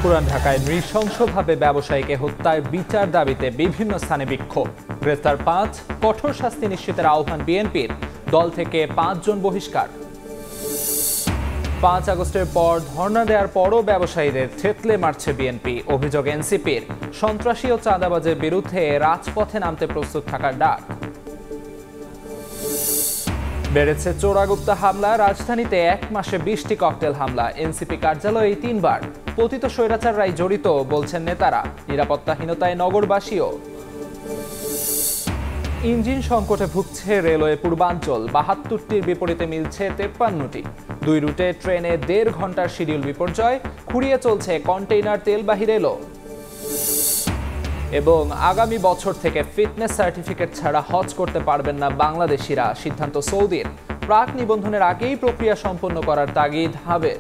পুরান ঢাকায় নৃশংসভাবে ব্যবসায়ীকে হত্যায় বিচার দাবিতে বিভিন্ন স্থানে বিক্ষোভ। গ্রেফতার ৫, কঠোর শাস্তি নিশ্চিতের আহ্বান বিএনপির, দল থেকে ৫ জন বহিষ্কার। ৫ আগস্টের পর ধর্ণা দেওয়ার পরও ব্যবসায়ীদের থেতলে মারছে বিএনপি। অভিযোগ এনসিপির, সন্ত্রাসী ও চাঁদাবাজের বিরুদ্ধে রাজপথে নামতে প্রস্তুত থাকার ডাক। বেড়েছে চোরাগুপ্তা হামলা, রাজধানীতে এক মাসে ২০টি ককটেল হামলা। এনসিপি কার্যালয়ে ৩বার। পতিত স্বৈরাচাররাই জড়িত বলছেন নেতারা। নিরাপত্তাহীনতায় নগরবাসীও। ইঞ্জিন সংকটে ভুগছে রেলওয়ে পূর্বাঞ্চল। ৭২টির বিপরীতে মিলছে ৫৩টি। ২ রুটে ট্রেনে ১.৫ ঘন্টার শিডিউল বিপর্যয়। খুঁড়িয়ে চলছে কন্টেইনার তেলবাহী রেলও। এবং আগামী বছর থেকে ফিটনেস সার্টিফিকেট ছাড়া হজ করতে পারবেন না বাংলাদেশিরা, সিদ্ধান্ত সৌদির। প্রাক নিবন্ধনের আগেই প্রক্রিয়া সম্পন্ন করার তাগিদ হাবের।